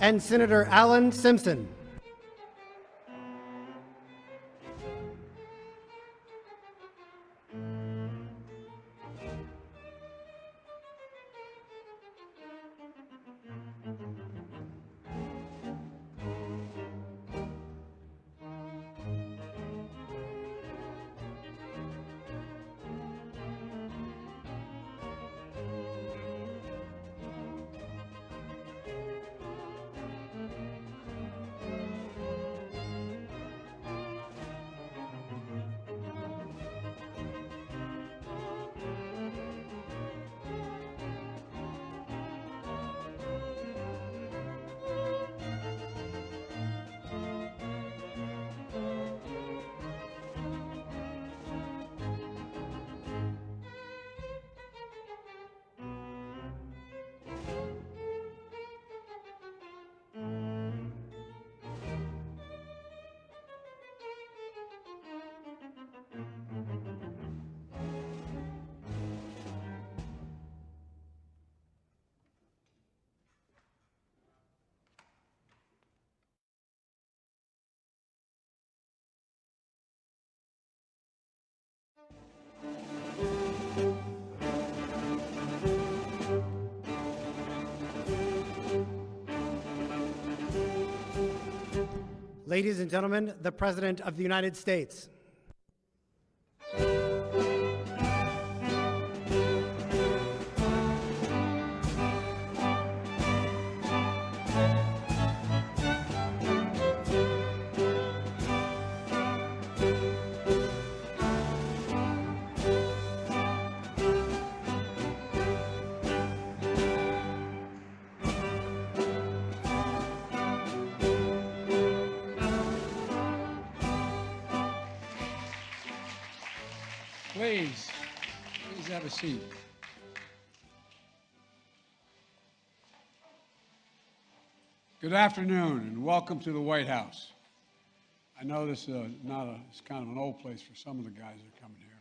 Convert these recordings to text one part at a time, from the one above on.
and Senator Alan Simpson. Ladies and gentlemen, the President of the United States. Please have a seat. Good afternoon and welcome to the White House. I know this is it's kind of an old place for some of the guys that are coming here,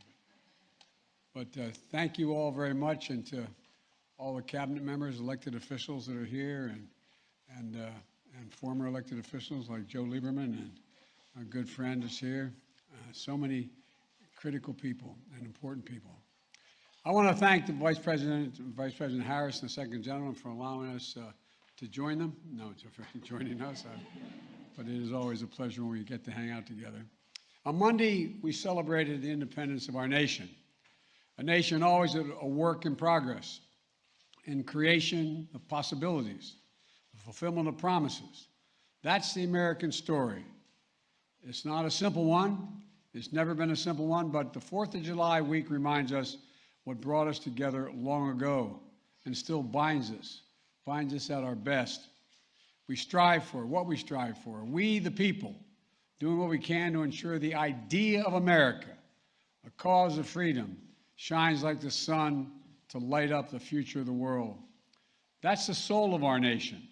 but thank you all very much, and to all the cabinet members, elected officials that are here, and former elected officials like Joe Lieberman, and our good friend is here. So many critical people and important people. I want to thank the Vice President Harris and the Second Gentleman for allowing us to join them. No, it's for joining us, but it is always a pleasure when we get to hang out together. On Monday, we celebrated the independence of our nation, a nation always a work in progress, in creation of possibilities, the fulfillment of promises. That's the American story. It's not a simple one. It's never been a simple one, but the 4th of July week reminds us what brought us together long ago and still binds us at our best. We strive for what we strive for. We, the people, doing what we can to ensure the idea of America, a cause of freedom, shines like the sun to light up the future of the world. That's the soul of our nation.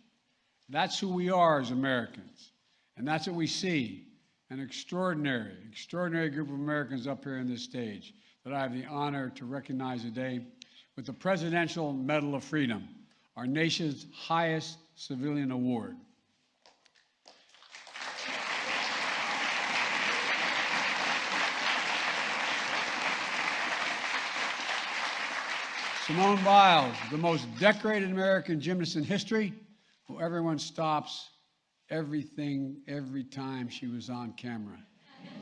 That's who we are as Americans, and that's what we see. An extraordinary group of Americans up here on this stage that I have the honor to recognize today with the Presidential Medal of Freedom, our nation's highest civilian award. Simone Biles, the most decorated American gymnast in history, who everyone stops everything every time she was on camera,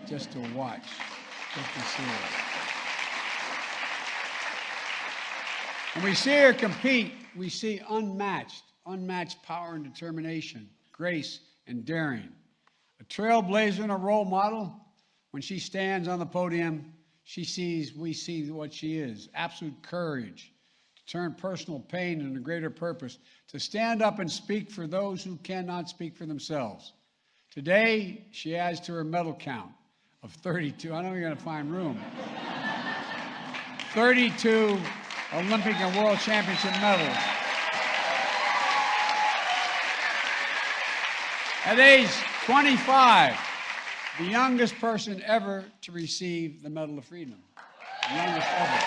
just to watch, just to see her. When we see her compete, we see unmatched power and determination, grace and daring. A trailblazer and a role model. When she stands on the podium, we see what she is, absolute courage, to turn personal pain into greater purpose, to stand up and speak for those who cannot speak for themselves. Today, she adds to her medal count of 32. I know you're going to find room. 32 Olympic and World Championship medals. At age 25, the youngest person ever to receive the Medal of Freedom. The youngest ever.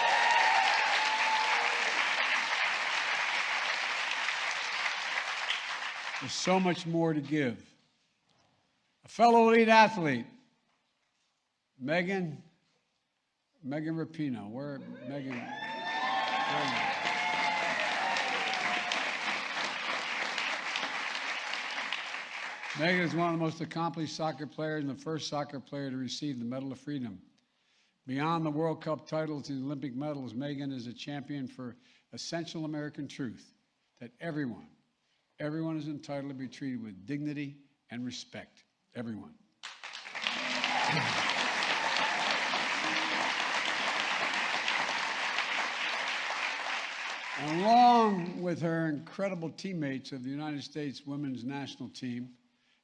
There's so much more to give. A fellow elite athlete, Megan Rapinoe. Where, Megan? Where are you? Megan is one of the most accomplished soccer players and the first soccer player to receive the Medal of Freedom. Beyond the World Cup titles and Olympic medals, Megan is a champion for essential American truth that everyone is entitled to be treated with dignity and respect. Everyone. And along with her incredible teammates of the United States women's national team,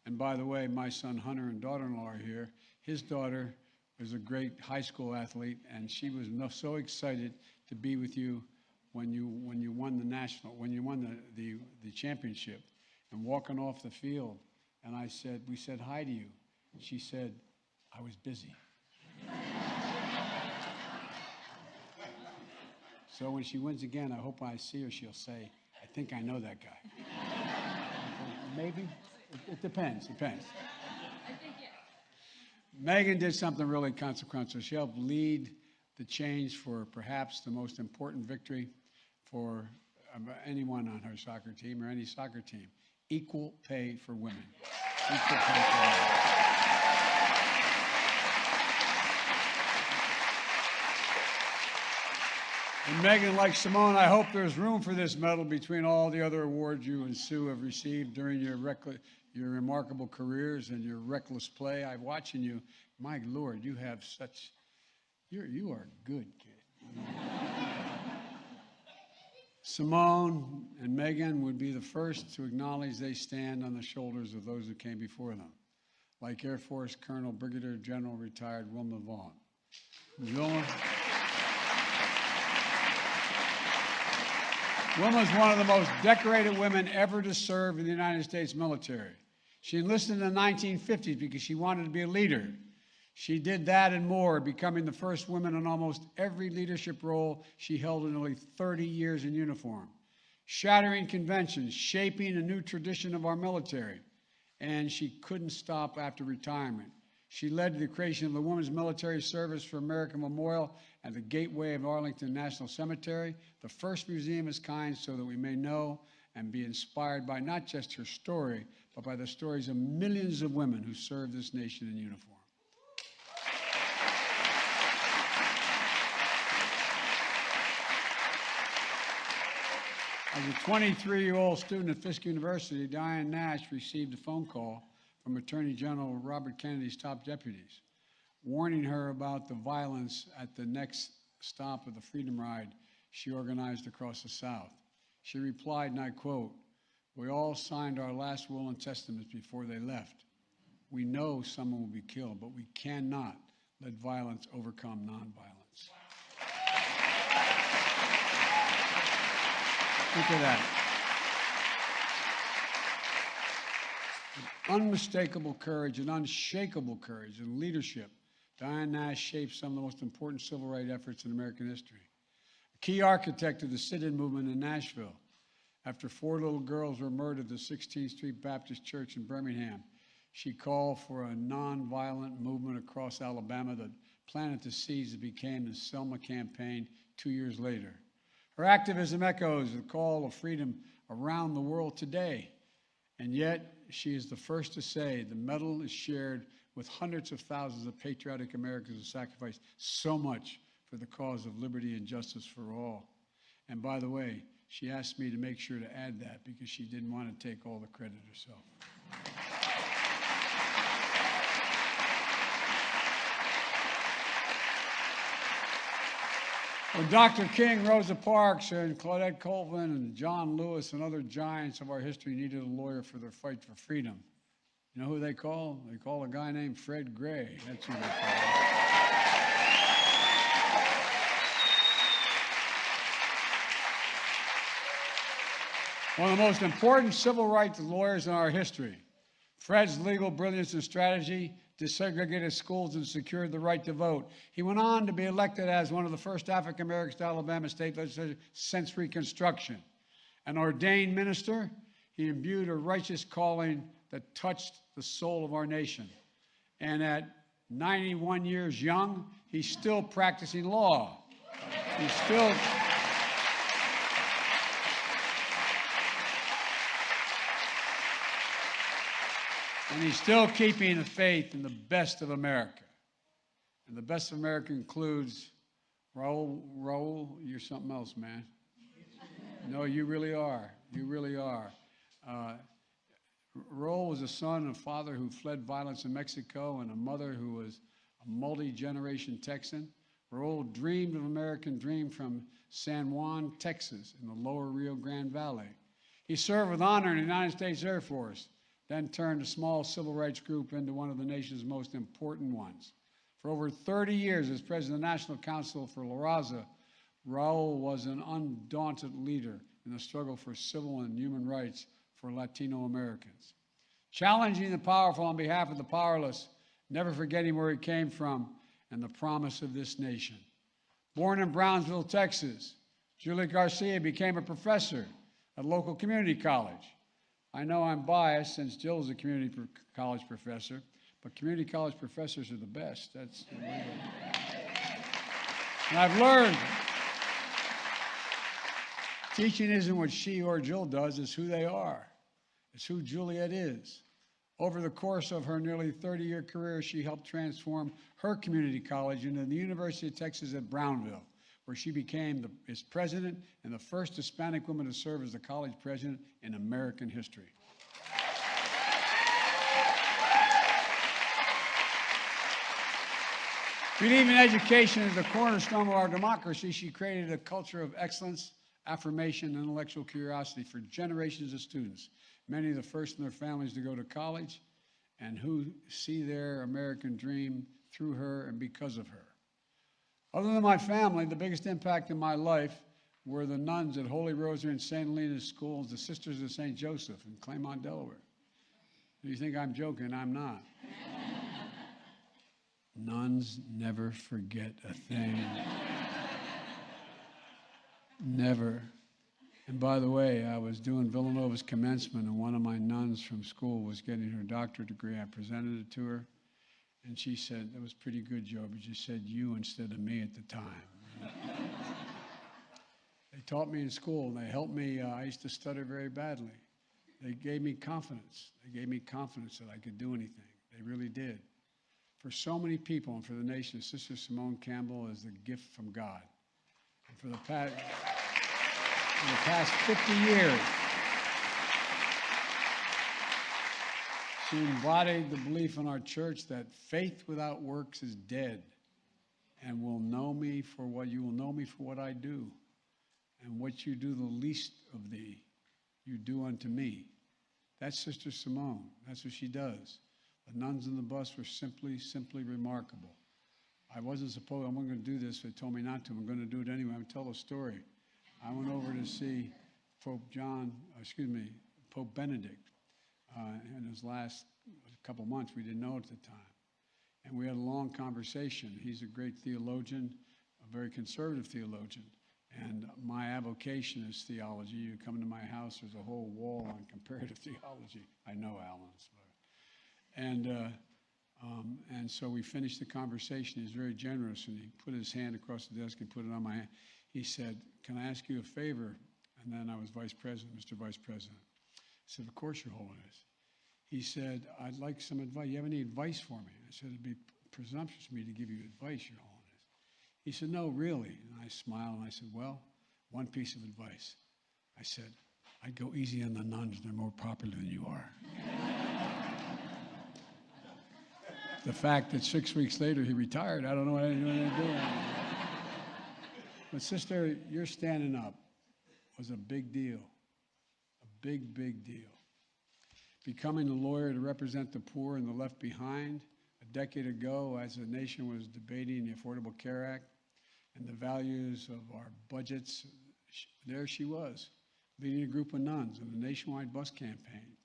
and by the way, my son Hunter and daughter-in-law are here. His daughter was a great high school athlete, and she was so excited to be with you when you won the championship, and walking off the field. And we said hi to you. And she said, I was busy. So when she wins again, I hope when I see her, she'll say, I think I know that guy. Maybe? It depends. I think yes. Megan did something really consequential. She helped lead the change for perhaps the most important victory for anyone on her soccer team or any soccer team. Equal pay for women. Equal pay for women. And Megan, like Simone, I hope there's room for this medal between all the other awards you and Sue have received during your remarkable careers and your reckless play. I'm watching you. My Lord, you have such, you are a good kid. Simone and Megan would be the first to acknowledge they stand on the shoulders of those who came before them, like Air Force Colonel Brigadier General retired Wilma Vaughn. Wilma is one of the most decorated women ever to serve in the United States military. She enlisted in the 1950s because she wanted to be a leader. She did that and more, becoming the first woman in almost every leadership role she held in nearly 30 years in uniform, shattering conventions, shaping a new tradition of our military. And she couldn't stop after retirement. She led the creation of the Women's Military Service for America Memorial at the gateway of Arlington National Cemetery, the first museum of its kind, so that we may know and be inspired by not just her story, but by the stories of millions of women who served this nation in uniform. As a 23-year-old student at Fisk University, Diane Nash received a phone call from Attorney General Robert Kennedy's top deputies, warning her about the violence at the next stop of the Freedom Ride she organized across the South. She replied, and I quote, "We all signed our last will and testaments before they left. We know someone will be killed, but we cannot let violence overcome nonviolence." Think of that. Unmistakable courage and unshakable courage and leadership, Diane Nash shaped some of the most important civil rights efforts in American history. A key architect of the sit-in movement in Nashville. After 4 little girls were murdered at the 16th Street Baptist Church in Birmingham, she called for a nonviolent movement across Alabama that planted the seeds that became the Selma Campaign 2 years later. Her activism echoes the call of freedom around the world today. And yet, she is the first to say the medal is shared with hundreds of thousands of patriotic Americans who sacrificed so much for the cause of liberty and justice for all. And by the way, she asked me to make sure to add that because she didn't want to take all the credit herself. When Dr. King, Rosa Parks, and Claudette Colvin, and John Lewis, and other giants of our history needed a lawyer for their fight for freedom, you know who they call? They call a guy named Fred Gray. That's who they call. One of the most important civil rights lawyers in our history. Fred's legal brilliance and strategy desegregated schools and secured the right to vote. He went on to be elected as one of the first African Americans to Alabama state legislature since Reconstruction. An ordained minister, He imbued a righteous calling that touched the soul of our nation. And at 91 years young, he's still practicing law. He's still... And he's still keeping the faith in the best of America. And the best of America includes Raul. Raul, you're something else, man. No, you really are. You really are. Raul was a son and a father who fled violence in Mexico and a mother who was a multi-generation Texan. Raul dreamed of American dream from San Juan, Texas, in the lower Rio Grande Valley. He served with honor in the United States Air Force, then turned a small civil rights group into one of the nation's most important ones. For over 30 years as president of the National Council for La Raza, Raul was an undaunted leader in the struggle for civil and human rights for Latino Americans. Challenging the powerful on behalf of the powerless, never forgetting where he came from and the promise of this nation. Born in Brownsville, Texas, Julie Garcia became a professor at a local community college. I know I'm biased since Jill is a community college professor, but community college professors are the best. That's the way and I've learned teaching isn't what she or Jill does, it's who they are. It's who Juliet is. Over the course of her nearly 30-year career, she helped transform her community college into the University of Texas at Brownville, where she became its president and the first Hispanic woman to serve as the college president in American history. Believing education is the cornerstone of our democracy, she created a culture of excellence, affirmation, and intellectual curiosity for generations of students, many of the first in their families to go to college, and who see their American dream through her and because of her. Other than my family, the biggest impact in my life were the nuns at Holy Rosary and St. Helena's schools, the Sisters of St. Joseph in Claymont, Delaware. You think I'm joking? I'm not. Nuns never forget a thing. Never. And by the way, I was doing Villanova's commencement, and one of my nuns from school was getting her doctorate degree. I presented it to her, and she said, "That was pretty good, Joe, but you said you instead of me at the time." They taught me in school, and they helped me. I used to stutter very badly. They gave me confidence. They gave me confidence that I could do anything. They really did. For so many people and for the nation, Sister Simone Campbell is a gift from God. And for the past 50 years, she embodied the belief in our church that faith without works is dead, and you will know me for what I do, and what you do the least of thee, you do unto me. That's Sister Simone. That's what she does. The nuns in the bus were simply remarkable. I'm going to do this. They told me not to. I'm going to do it anyway. I'm going to tell a story. I went over to see Pope Benedict in his last couple months. We didn't know at the time. And we had a long conversation. He's a great theologian, a very conservative theologian. And my avocation is theology. You come to my house, there's a whole wall on comparative theology. I know Alan's. And so we finished the conversation. He was very generous, and he put his hand across the desk and put it on my hand. He said, "Can I ask you a favor?" And then I was vice president, Mr. Vice President. I said, "Of course, Your Holiness." He said, "I'd like some advice. You have any advice for me?" I said, "It'd be presumptuous of me to give you advice, Your Holiness." He said, "No, really." And I smiled, and I said, "Well, one piece of advice." I said, "I'd go easy on the nuns. They're more popular than you are." The fact that 6 weeks later he retired, I don't know what anyone to do. But sister, your standing up was a big deal, a big, big deal. Becoming a lawyer to represent the poor and the left behind a decade ago as the nation was debating the Affordable Care Act and the values of our budgets, there she was, leading a group of nuns in a nationwide bus campaign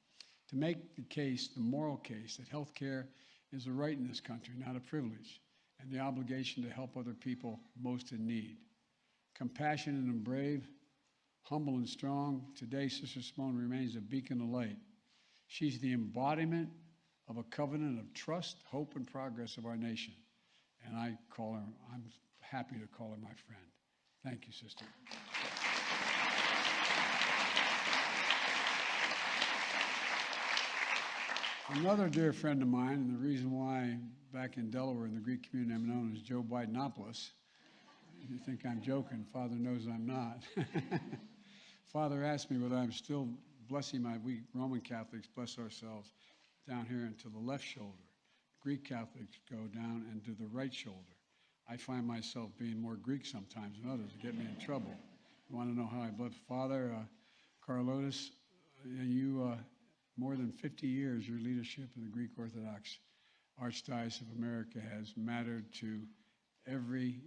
to make the case, the moral case, that health care is a right in this country, not a privilege, and the obligation to help other people most in need. Compassionate and brave, humble and strong, today Sister Simone remains a beacon of light. She's the embodiment of a covenant of trust, hope, and progress of our nation. And I'm happy to call her my friend. Thank you, sister. Another dear friend of mine, and the reason why back in Delaware in the Greek community I'm known as Joe Bidenopoulos. You think I'm joking. Father knows I'm not. Father asked me whether I'm still blessing we Roman Catholics bless ourselves down here into the left shoulder. Greek Catholics go down and to the right shoulder. I find myself being more Greek sometimes than others. It get me in trouble. You want to know how I bless? Father Carlotis, you more than 50 years, your leadership in the Greek Orthodox Archdiocese of America has mattered to every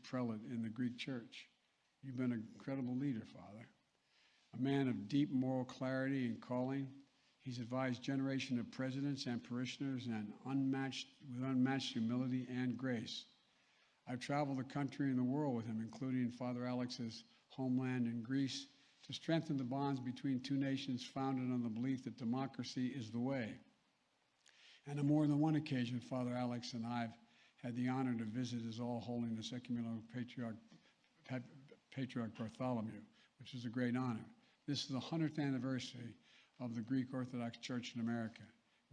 prelate in the Greek Church. You've been an incredible leader, Father. A man of deep moral clarity and calling. He's advised generation of presidents and parishioners with unmatched humility and grace. I've traveled the country and the world with him, including Father Alex's homeland in Greece, to strengthen the bonds between two nations founded on the belief that democracy is the way. And on more than one occasion, Father Alex and I have had the honor to visit His All Holiness Ecumenical Patriarch Bartholomew, which is a great honor. This is the 100th anniversary of the Greek Orthodox Church in America.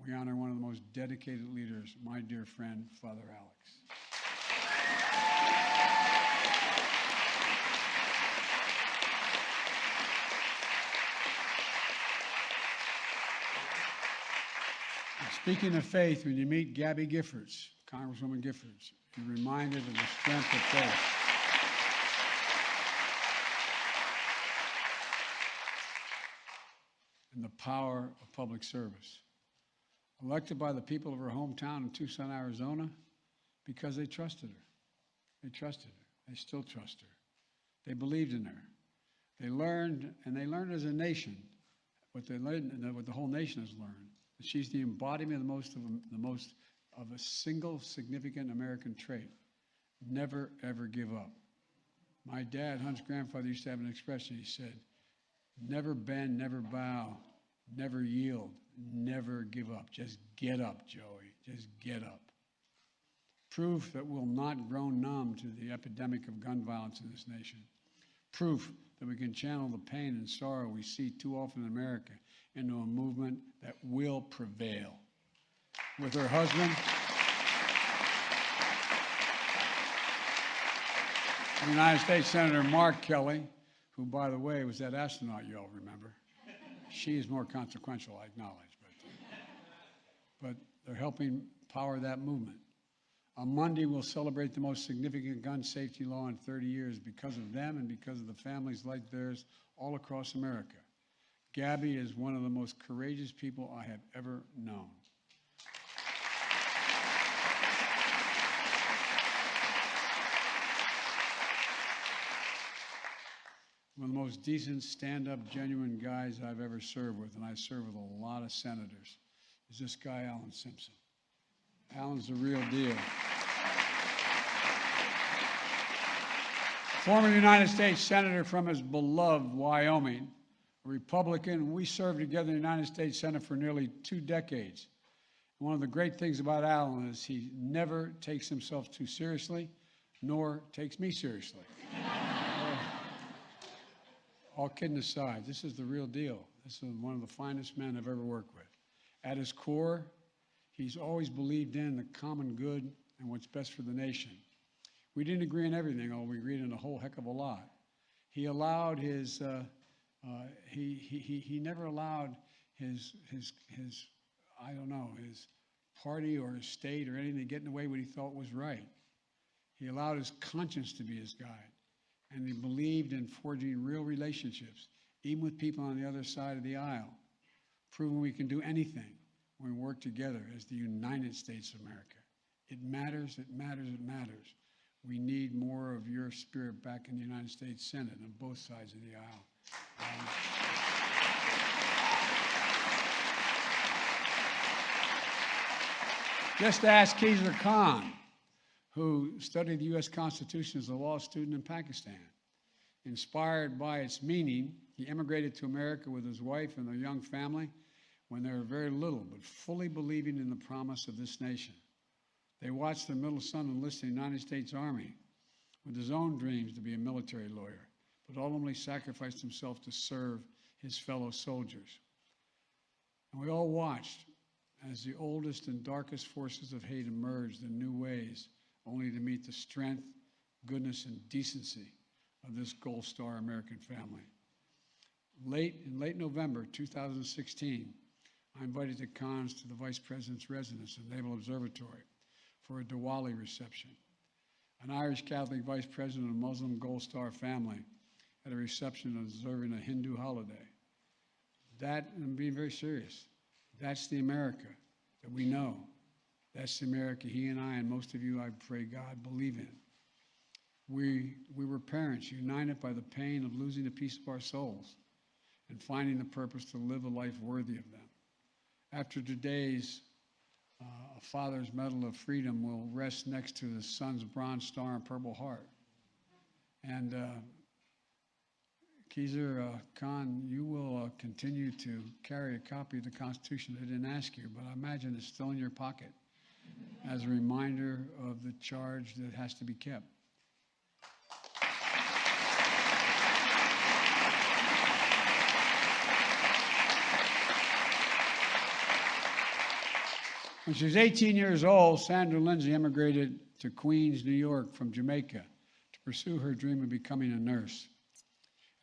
We honor one of the most dedicated leaders, my dear friend, Father Alex. Speaking of faith, when you meet Gabby Giffords, Congresswoman Giffords, you're reminded of the strength of faith. And the power of public service. Elected by the people of her hometown in Tucson, Arizona, because they trusted her. They trusted her. They still trust her. They believed in her. They learned, and they learned as a nation, what the whole nation has learned. She's the embodiment of a single significant American trait. Never, ever give up. My dad, Hunt's grandfather, used to have an expression. He said, never bend, never bow, never yield, never give up. Just get up, Joey. Just get up. Proof that we'll not grow numb to the epidemic of gun violence in this nation. Proof that we can channel the pain and sorrow we see too often in America into a movement that will prevail. With her husband, the United States Senator Mark Kelly, who, by the way, was that astronaut you all remember. She is more consequential, I acknowledge, but they're helping power that movement. On Monday, we'll celebrate the most significant gun safety law in 30 years because of them and because of the families like theirs all across America. Gabby is one of the most courageous people I have ever known. One of the most decent, stand-up, genuine guys I've ever served with, and I serve with a lot of senators, is this guy, Alan Simpson. Alan's the real deal. Former United States Senator from his beloved Wyoming, a Republican. We served together in the United States Senate for nearly 2 decades. One of the great things about Alan is he never takes himself too seriously, nor takes me seriously. All kidding aside, this is the real deal. This is one of the finest men I've ever worked with. At his core, he's always believed in the common good and what's best for the nation. We didn't agree on everything, although we agreed on a whole heck of a lot. He allowed his, he never allowed his I don't know, his party or his state or anything to get in the way what he thought was right. He allowed his conscience to be his guide. And he believed in forging real relationships, even with people on the other side of the aisle, proving we can do anything when we work together as the United States of America. It matters, it matters, it matters. We need more of your spirit back in the United States Senate on both sides of the aisle. Just ask Khizr Khan, who studied the U.S. Constitution as a law student in Pakistan. Inspired by its meaning, he immigrated to America with his wife and their young family when they were very little, but fully believing in the promise of this nation. They watched their middle son enlist in the United States Army with his own dreams to be a military lawyer, but ultimately sacrificed himself to serve his fellow soldiers. And we all watched as the oldest and darkest forces of hate emerged in new ways, only to meet the strength, goodness, and decency of this Gold Star American family. In late November 2016, I invited the Khans to the Vice President's residence at Naval Observatory for a Diwali reception. An Irish Catholic Vice President of a Muslim Gold Star family at a reception observing a Hindu holiday. That, and I'm being very serious, that's the America that we know. That's the America he and I and most of you, I pray God, believe in. We were parents united by the pain of losing a piece of our souls and finding the purpose to live a life worthy of them. After today's Father's Medal of Freedom will rest next to the son's Bronze Star and Purple Heart. And Khizr Khan, you will continue to carry a copy of the Constitution. I didn't ask you, but I imagine it's still in your pocket as a reminder of the charge that has to be kept. When she was 18 years old, Sandra Lindsay immigrated to Queens, New York from Jamaica to pursue her dream of becoming a nurse.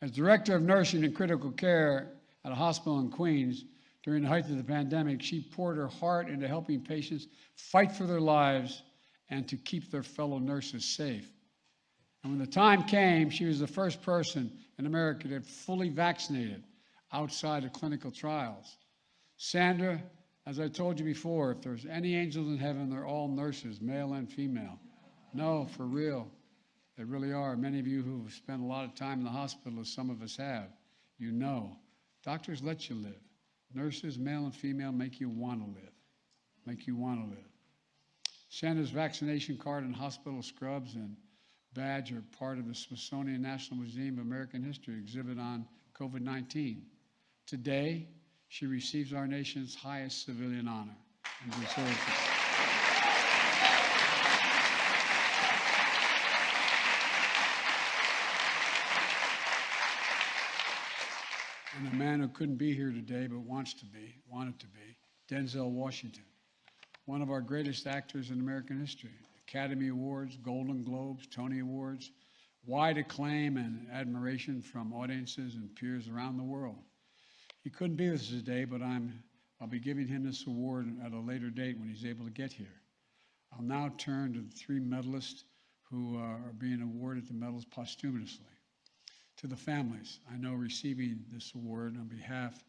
As director of nursing and critical care at a hospital in Queens during the height of the pandemic, she poured her heart into helping patients fight for their lives and to keep their fellow nurses safe. And when the time came, she was the first person in America to get fully vaccinated outside of clinical trials. Sandra, as I told you before, if there's any angels in heaven, they're all nurses, male and female. No, for real. They really are. Many of you who have spent a lot of time in the hospital, as some of us have, you know. Doctors let you live. Nurses, male and female, make you want to live. Make you want to live. Sandra's vaccination card and hospital scrubs and badge are part of the Smithsonian National Museum of American History exhibit on COVID-19. Today, she receives our nation's highest civilian honor and deserves it. And a man who couldn't be here today but wanted to be, Denzel Washington, one of our greatest actors in American history. Academy Awards, Golden Globes, Tony Awards, wide acclaim and admiration from audiences and peers around the world. He couldn't be with us today, but I'll be giving him this award at a later date when he's able to get here. I'll now turn to the three medalists who are being awarded the medals posthumously. To the families, I know receiving this award on behalf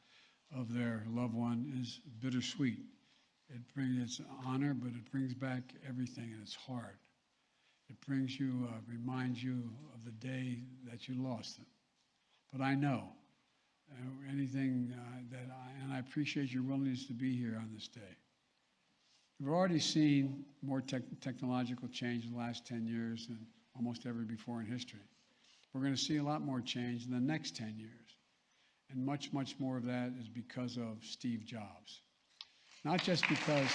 of their loved one is bittersweet. It's an honor, but it brings back everything, and it's hard. It brings you, reminds you of the day that you lost them. But I know and I appreciate your willingness to be here on this day. We've already seen more technological change in the last 10 years than almost ever before in history. We're going to see a lot more change in the next 10 years. And much, much more of that is because of Steve Jobs. Not just because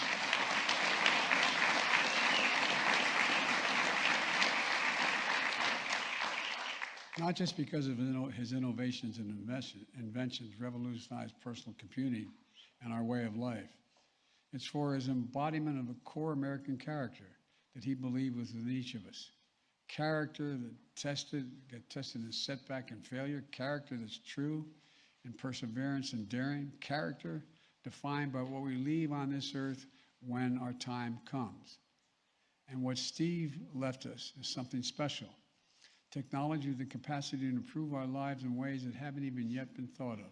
of his innovations and inventions revolutionized personal computing and our way of life. It's for his embodiment of a core American character that he believed was within each of us. Character that get tested in setback and failure, character that's true in perseverance and daring, character defined by what we leave on this earth when our time comes. And what Steve left us is something special. Technology with the capacity to improve our lives in ways that haven't even yet been thought of.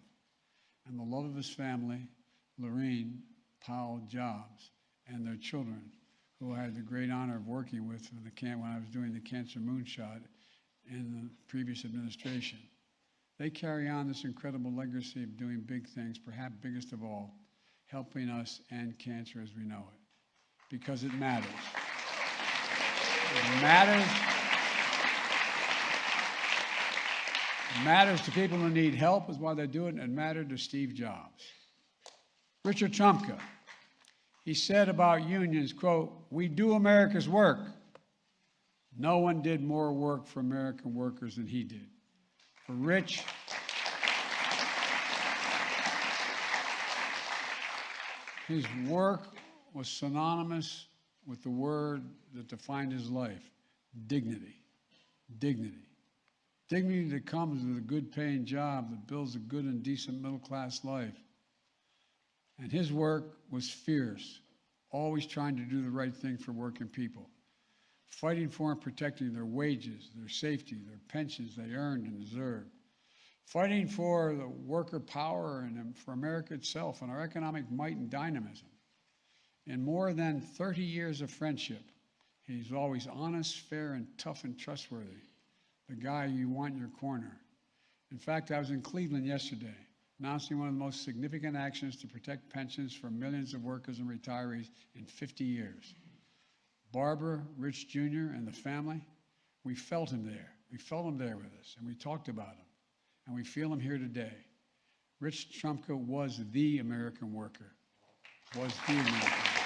And the love of his family, Lorene Powell Jobs, and their children, who I had the great honor of working with when I was doing the Cancer Moonshot in the previous administration. They carry on this incredible legacy of doing big things, perhaps biggest of all, helping us end cancer as we know it. Because it matters. It matters. It matters to people who need help is why they do it, and it mattered to Steve Jobs. Richard Trumka, he said about unions, quote, "We do America's work." No one did more work for American workers than he did. For Rich, his work was synonymous with the word that defined his life: dignity. Dignity. Dignity that comes with a good paying job that builds a good and decent middle class life. And his work was fierce, always trying to do the right thing for working people, fighting for and protecting their wages, their safety, their pensions they earned and deserved, fighting for the worker power and for America itself and our economic might and dynamism. In more than 30 years of friendship, he's always honest, fair, and tough and trustworthy, the guy you want in your corner. In fact, I was in Cleveland yesterday, announcing one of the most significant actions to protect pensions for millions of workers and retirees in 50 years. Barbara, Rich Jr., and the family, we felt him there. We felt him there with us, and we talked about him, and we feel him here today. Rich Trumka was the American worker, was the American worker.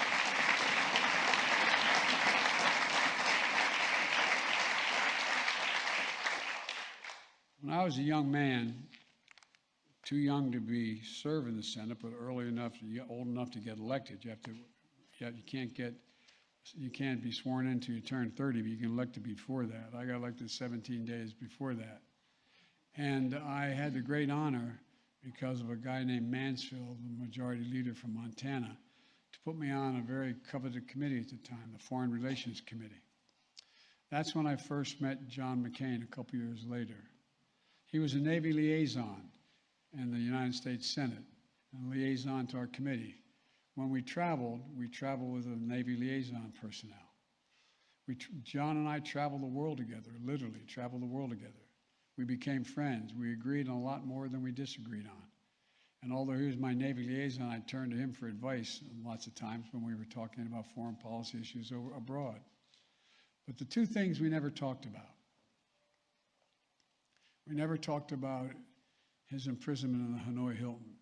When I was a young man, too young to be serve in the Senate, but old enough to get elected, you can't be sworn in until you turn 30, but you can elect before that. I got elected 17 days before that. And I had the great honor, because of a guy named Mansfield, the majority leader from Montana, to put me on a very coveted committee at the time, the Foreign Relations Committee. That's when I first met John McCain a couple years later. He was a Navy liaison in the United States Senate, and a liaison to our committee. When we traveled with a Navy liaison personnel. John and I traveled the world together, literally traveled the world together. We became friends. We agreed on a lot more than we disagreed on. And although he was my Navy liaison, I turned to him for advice lots of times when we were talking about foreign policy issues abroad. But the two things we never talked about. We never talked about his imprisonment in the Hanoi Hilton,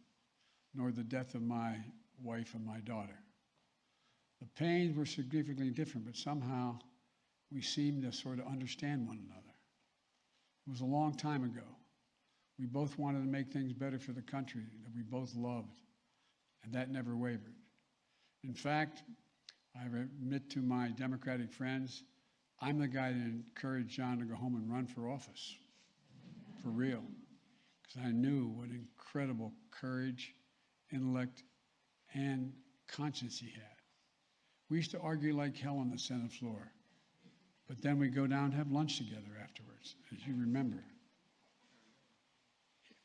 nor the death of my wife and my daughter. The pains were significantly different, but somehow we seemed to sort of understand one another. It was a long time ago. We both wanted to make things better for the country that we both loved, and that never wavered. In fact, I admit to my Democratic friends, I'm the guy that encouraged John to go home and run for office, for real, because I knew what incredible courage, intellect, and conscience he had. We used to argue like hell on the Senate floor, but then we'd go down and have lunch together afterwards, as you remember.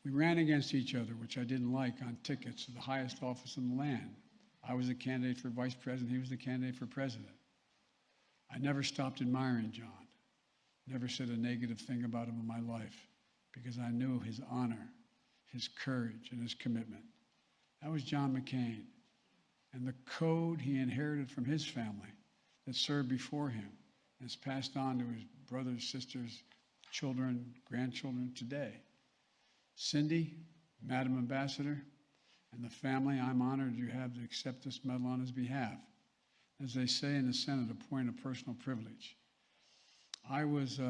We ran against each other, which I didn't like, on tickets to the highest office in the land. I was the candidate for vice president, he was the candidate for president. I never stopped admiring John, never said a negative thing about him in my life, because I knew his honor, his courage, and his commitment. That was John McCain. And the code he inherited from his family that served before him is passed on to his brothers, sisters, children, grandchildren today. Cindy, Madam Ambassador, and the family, I'm honored you have to accept this medal on his behalf. As they say in the Senate, a point of personal privilege. I was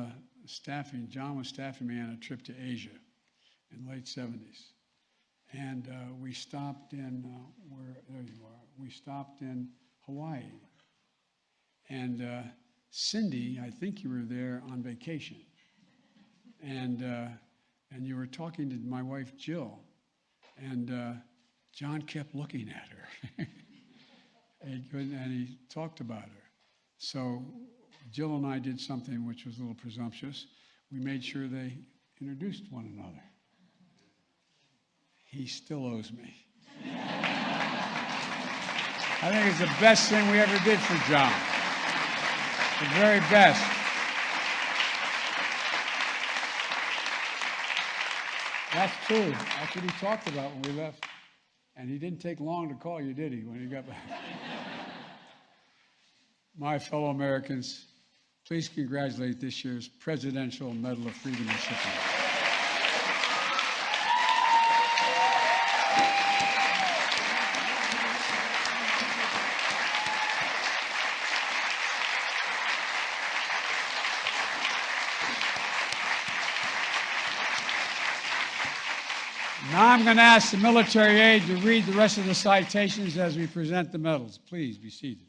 John was staffing me on a trip to Asia in the late 70s. And we stopped in, there you are, we stopped in Hawaii. And Cindy, I think you were there on vacation. And you were talking to my wife, Jill. And John kept looking at her. and he talked about her. So Jill and I did something which was a little presumptuous. We made sure they introduced one another. He still owes me. I think it's the best thing we ever did for John. The very best. That's true. That's what he talked about when we left. And he didn't take long to call you, did he, when he got back? My fellow Americans, please congratulate this year's Presidential Medal of Freedom recipient. Now I'm going to ask the military aide to read the rest of the citations as we present the medals. Please be seated.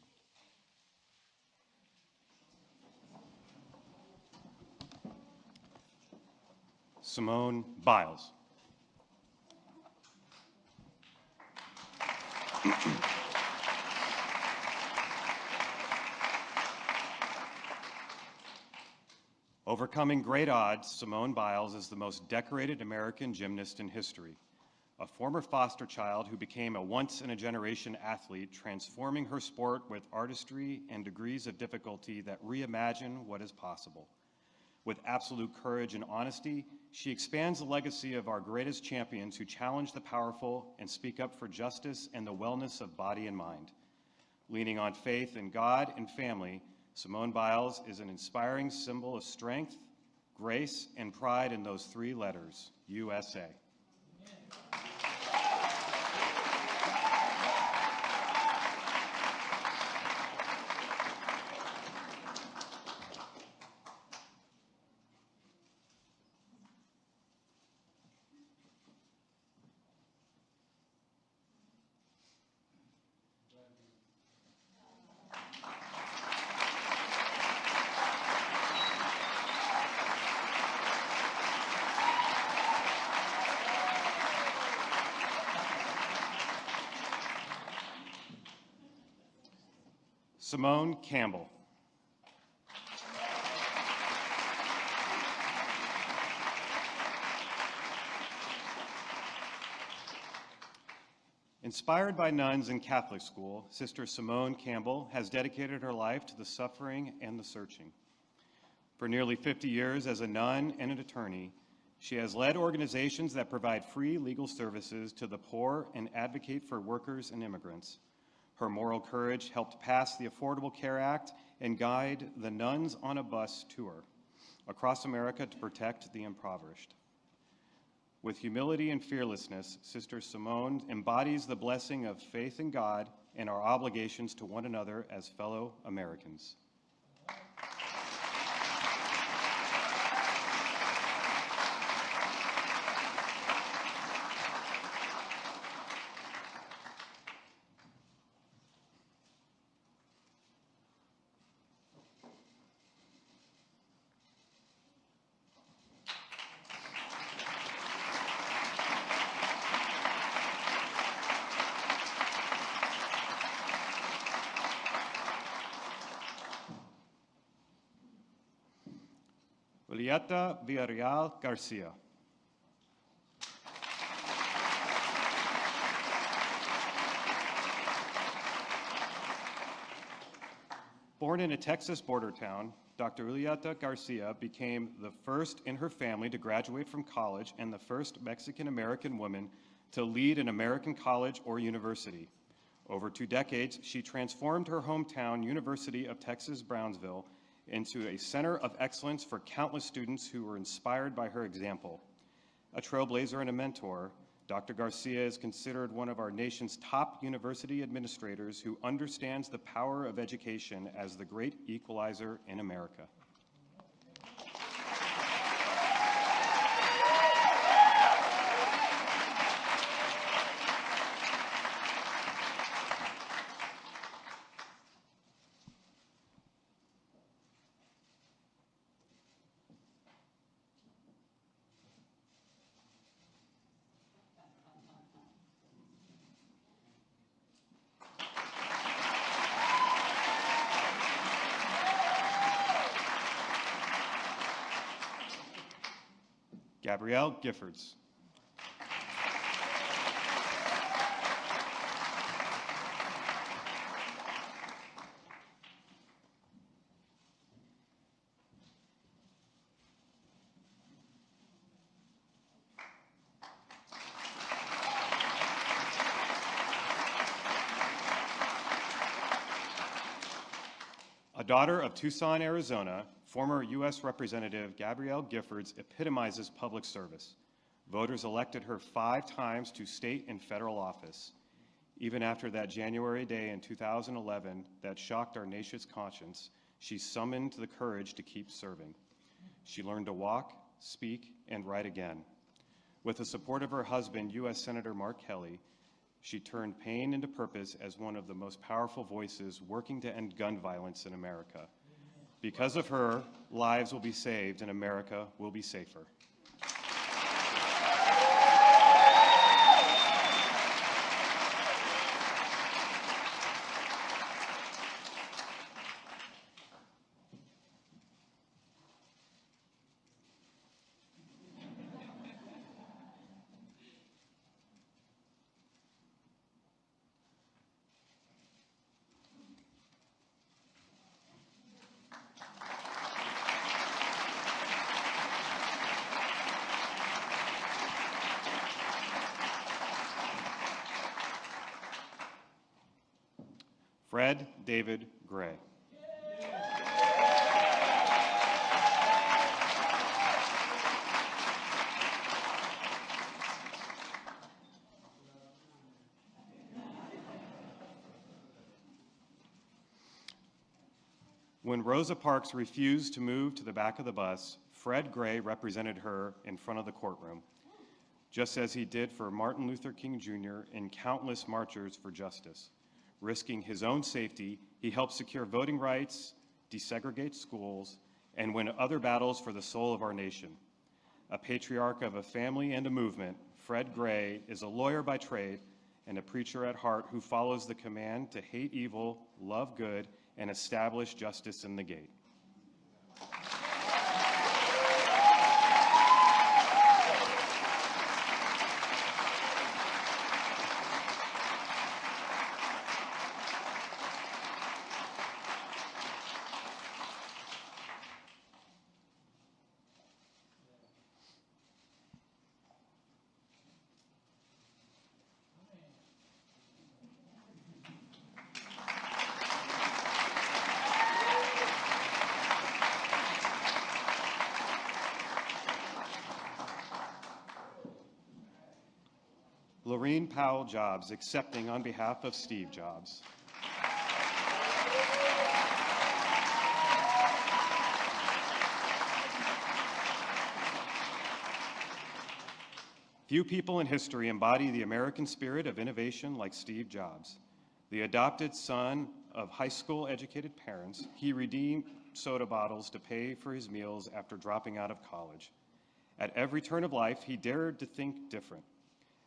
Simone Biles. Overcoming great odds, Simone Biles is the most decorated American gymnast in history. A former foster child who became a once-in-a-generation athlete, transforming her sport with artistry and degrees of difficulty that reimagine what is possible. With absolute courage and honesty, she expands the legacy of our greatest champions who challenge the powerful and speak up for justice and the wellness of body and mind. Leaning on faith in God and family, Simone Biles is an inspiring symbol of strength, grace, and pride in those three letters, USA. Simone Campbell. Inspired by nuns in Catholic school, Sister Simone Campbell has dedicated her life to the suffering and the searching. For nearly 50 years as a nun and an attorney, she has led organizations that provide free legal services to the poor and advocate for workers and immigrants. Her moral courage helped pass the Affordable Care Act and guide the Nuns on a Bus tour across America to protect the impoverished. With humility and fearlessness, Sister Simone embodies the blessing of faith in God and our obligations to one another as fellow Americans. Julieta Villarreal Garcia. Born in a Texas border town, Dr. Julieta Garcia became the first in her family to graduate from college and the first Mexican-American woman to lead an American college or university. Over 2 decades, she transformed her hometown, University of Texas Brownsville, into a center of excellence for countless students who were inspired by her example. A trailblazer and a mentor, Dr. Garcia is considered one of our nation's top university administrators who understands the power of education as the great equalizer in America. Gabrielle Giffords. A daughter of Tucson, Arizona, former U.S. Representative Gabrielle Giffords epitomizes public service. Voters elected her 5 times to state and federal office. Even after that January day in 2011 that shocked our nation's conscience, she summoned the courage to keep serving. She learned to walk, speak, and write again. With the support of her husband, U.S. Senator Mark Kelly, she turned pain into purpose as one of the most powerful voices working to end gun violence in America. Because of her, lives will be saved and America will be safer. Fred David Gray. When Rosa Parks refused to move to the back of the bus, Fred Gray represented her in front of the courtroom, just as he did for Martin Luther King Jr. and countless marchers for justice. Risking his own safety, he helped secure voting rights, desegregate schools, and win other battles for the soul of our nation. A patriarch of a family and a movement, Fred Gray is a lawyer by trade and a preacher at heart who follows the command to hate evil, love good, and establish justice in the gate. Lorene Powell Jobs, accepting on behalf of Steve Jobs. Few people in history embody the American spirit of innovation like Steve Jobs. The adopted son of high school educated parents, he redeemed soda bottles to pay for his meals after dropping out of college. At every turn of life, he dared to think different.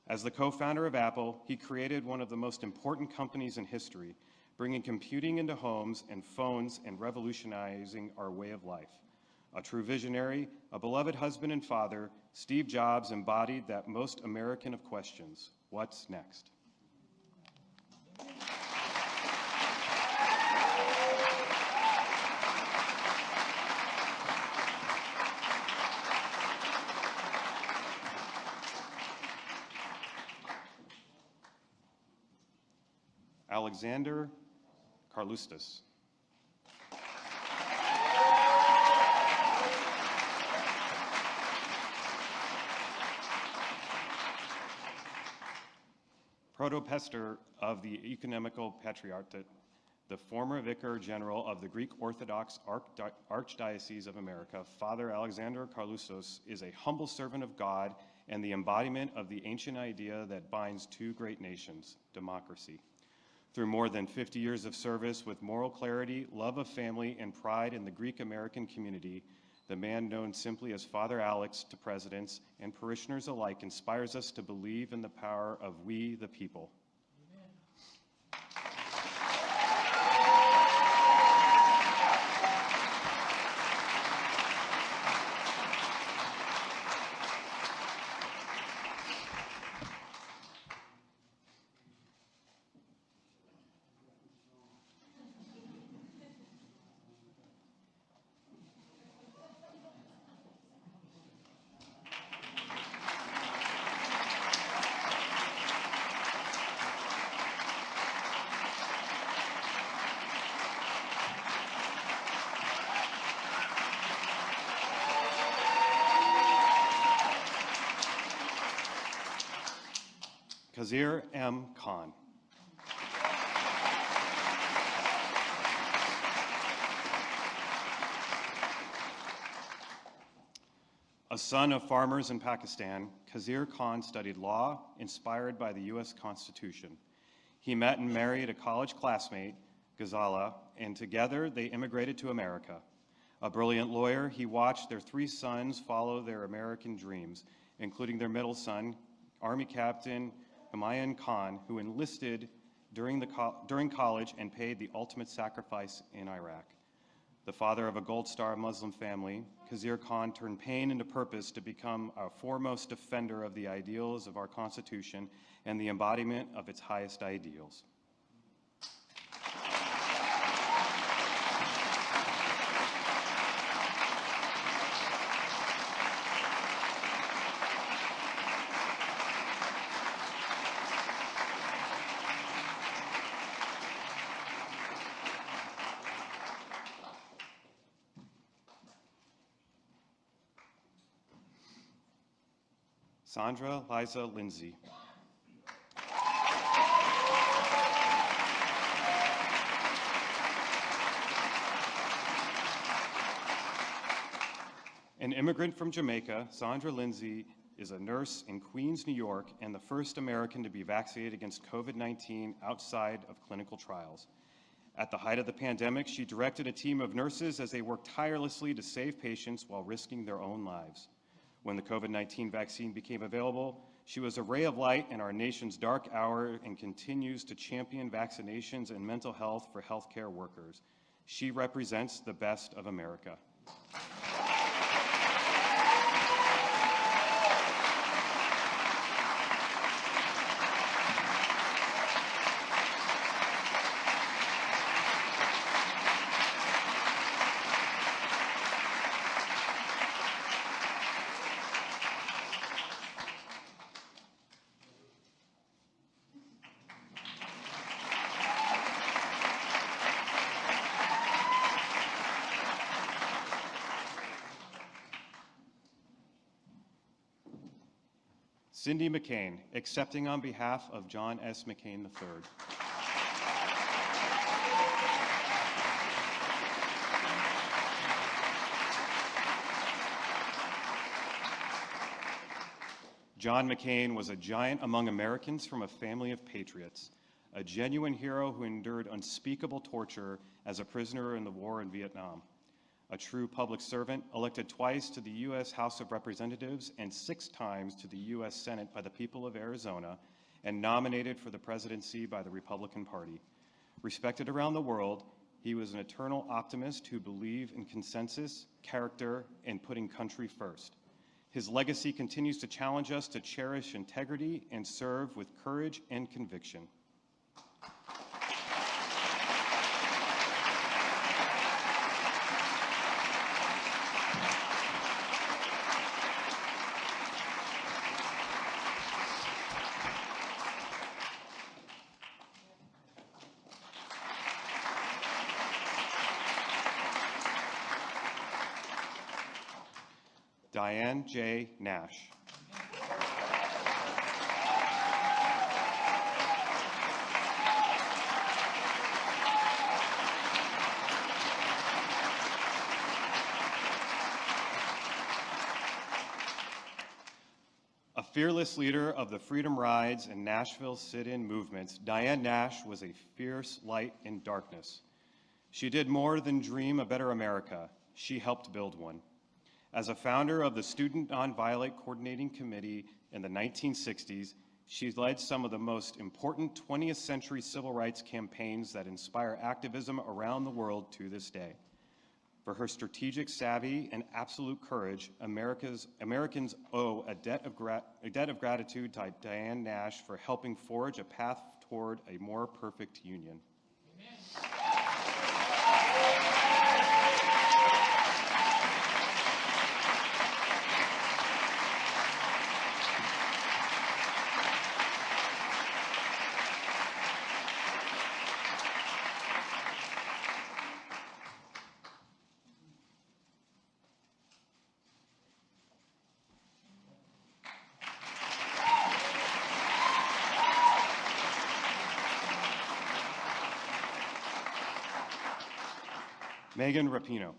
As the co-founder of Apple, he created one of the most important companies in history, bringing computing into homes and phones and revolutionizing our way of life. A true visionary, a beloved husband and father, Steve Jobs embodied that most American of questions: what's next? Alexander Carlustas. Protopester of the Ecumenical Patriarchate, the former Vicar General of the Greek Orthodox Archdiocese of America, Father Alexander Carlustos is a humble servant of God and the embodiment of the ancient idea that binds two great nations, democracy. Through more than 50 years of service with moral clarity, love of family, and pride in the Greek-American community, the man known simply as Father Alex to presidents and parishioners alike inspires us to believe in the power of we, the people. Kazir M. Khan. A son of farmers in Pakistan, Khizr Khan studied law, inspired by the U.S. Constitution. He met and married a college classmate, Ghazala, and together they immigrated to America. A brilliant lawyer, he watched their 3 sons follow their American dreams, including their middle son, Army Captain Humayun Khan, who enlisted during college and paid the ultimate sacrifice in Iraq. The father of a Gold Star Muslim family, Khizr Khan turned pain into purpose to become a foremost defender of the ideals of our Constitution and the embodiment of its highest ideals. Sandra Liza Lindsay. An immigrant from Jamaica, Sandra Lindsay is a nurse in Queens, New York, and the first American to be vaccinated against COVID-19 outside of clinical trials. At the height of the pandemic, she directed a team of nurses as they worked tirelessly to save patients while risking their own lives. When the COVID-19 vaccine became available, she was a ray of light in our nation's dark hour and continues to champion vaccinations and mental health for healthcare workers. She represents the best of America. Cindy McCain, accepting on behalf of John S. McCain III. John McCain was a giant among Americans from a family of patriots, a genuine hero who endured unspeakable torture as a prisoner in the war in Vietnam. A true public servant, elected twice to the U.S. House of Representatives and 6 times to the U.S. Senate by the people of Arizona, and nominated for the presidency by the Republican Party. Respected around the world, he was an eternal optimist who believed in consensus, character, and putting country first. His legacy continues to challenge us to cherish integrity and serve with courage and conviction. Diane J. Nash. A fearless leader of the Freedom Rides and Nashville sit-in movements, Diane Nash was a fierce light in darkness. She did more than dream a better America. She helped build one. As a founder of the Student Nonviolent Coordinating Committee in the 1960s, she led some of the most important 20th century civil rights campaigns that inspire activism around the world to this day. For her strategic savvy and absolute courage, Americans owe a debt of gratitude to Diane Nash for helping forge a path toward a more perfect union. Amen. Megan Rapino.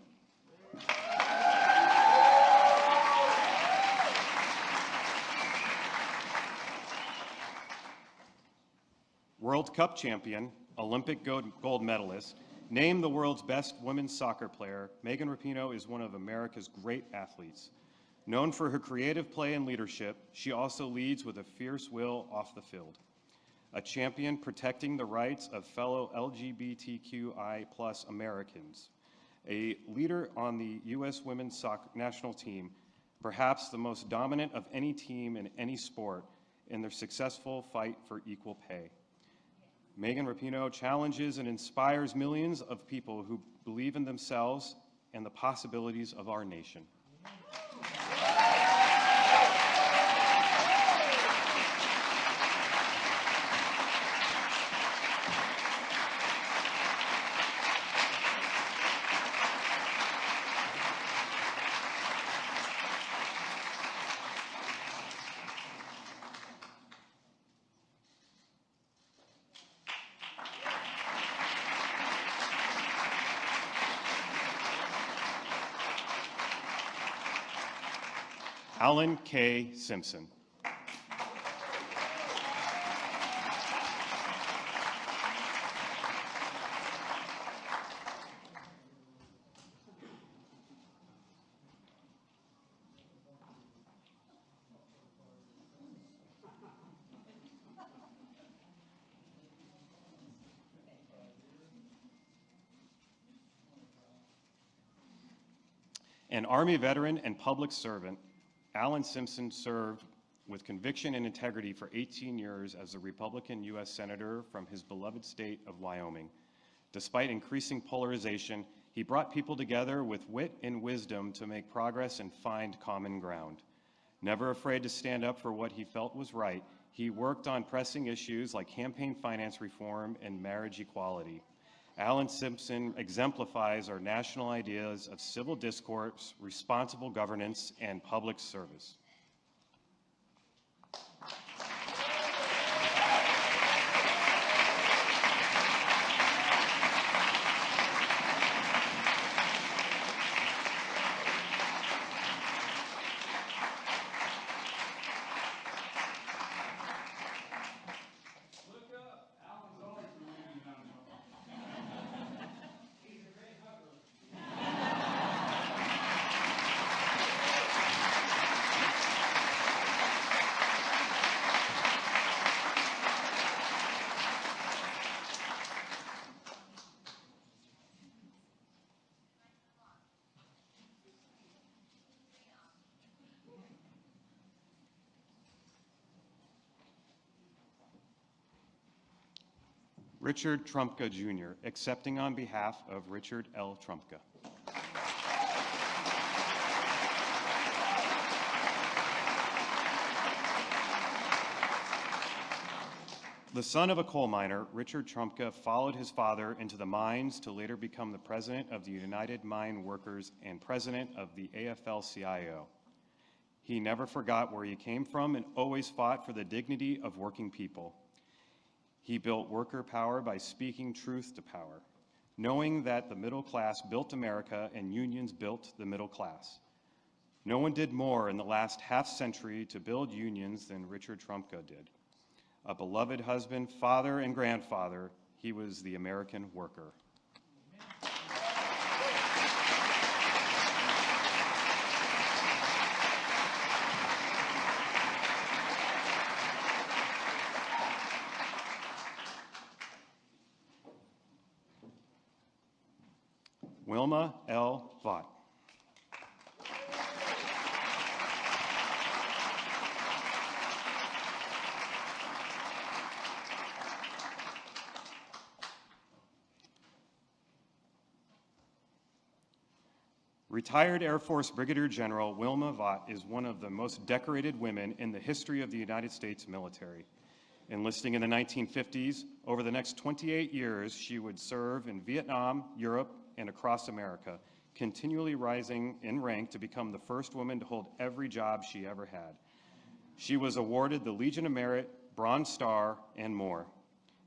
World Cup champion, Olympic gold medalist, named the world's best women's soccer player, Megan Rapinoe is one of America's great athletes. Known for her creative play and leadership, she also leads with a fierce will off the field. A champion protecting the rights of fellow LGBTQI+ Americans. A leader on the U.S. women's soccer national team, perhaps the most dominant of any team in any sport in their successful fight for equal pay. Megan Rapinoe challenges and inspires millions of people who believe in themselves and the possibilities of our nation. Alan K. Simpson. An Army veteran and public servant, Alan Simpson served with conviction and integrity for 18 years as a Republican U.S. Senator from his beloved state of Wyoming. Despite increasing polarization, he brought people together with wit and wisdom to make progress and find common ground. Never afraid to stand up for what he felt was right, he worked on pressing issues like campaign finance reform and marriage equality. Alan Simpson exemplifies our national ideas of civil discourse, responsible governance, and public service. Richard Trumpka, Jr., accepting on behalf of Richard L. Trumpka. The son of a coal miner, Richard Trumpka followed his father into the mines to later become the president of the United Mine Workers and president of the AFL-CIO. He never forgot where he came from and always fought for the dignity of working people. He built worker power by speaking truth to power, knowing that the middle class built America and unions built the middle class. No one did more in the last half-century to build unions than Richard Trumpka did. A beloved husband, father, and grandfather, he was the American worker. Wilma L. Vaught. Retired Air Force Brigadier General Wilma Vaught is one of the most decorated women in the history of the United States military. Enlisting in the 1950s, over the next 28 years, she would serve in Vietnam, Europe, and across America, continually rising in rank to become the first woman to hold every job she ever had. She was awarded the Legion of Merit, Bronze Star, and more.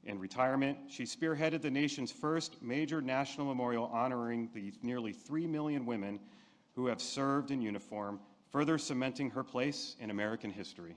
In retirement, she spearheaded the nation's first major national memorial honoring the nearly 3 million women who have served in uniform, further cementing her place in American history.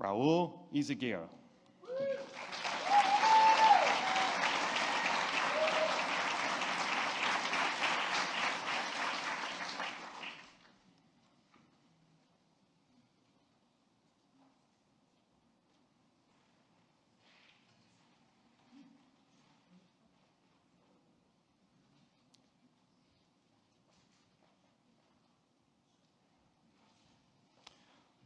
Raul Izaguirre.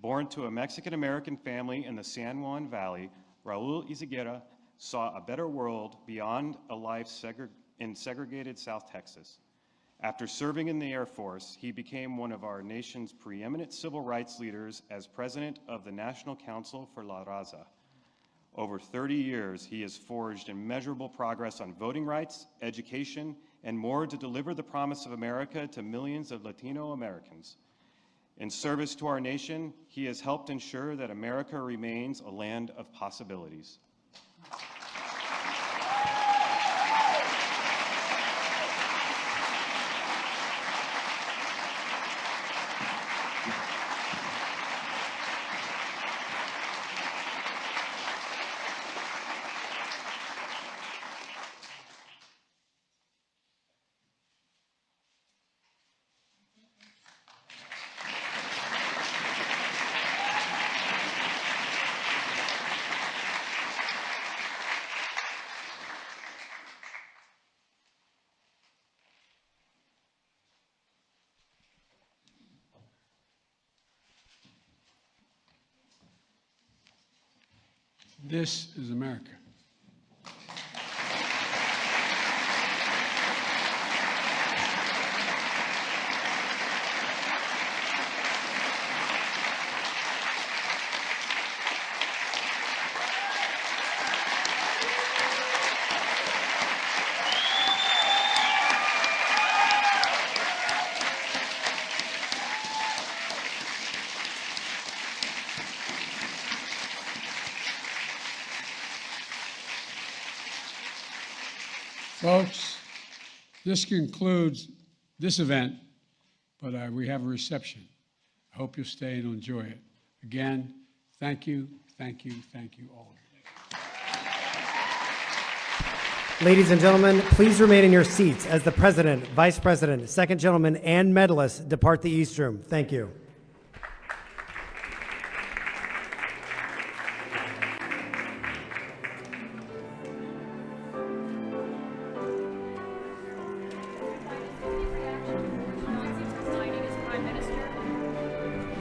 Born to a Mexican-American family in the San Juan Valley, Raul Izaguirre saw a better world beyond a life in segregated South Texas. After serving in the Air Force, he became one of our nation's preeminent civil rights leaders as president of the National Council for La Raza. Over 30 years, he has forged immeasurable progress on voting rights, education, and more to deliver the promise of America to millions of Latino Americans. In service to our nation, he has helped ensure that America remains a land of possibilities. This is America. Folks, this concludes this event, but we have a reception. I hope you'll stay and enjoy it. Again, thank you, thank you, thank you all. Ladies and gentlemen, please remain in your seats as the President, Vice President, Second Gentleman, and medalists depart the East Room. Thank you.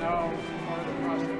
No, part of the process.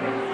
Thank you.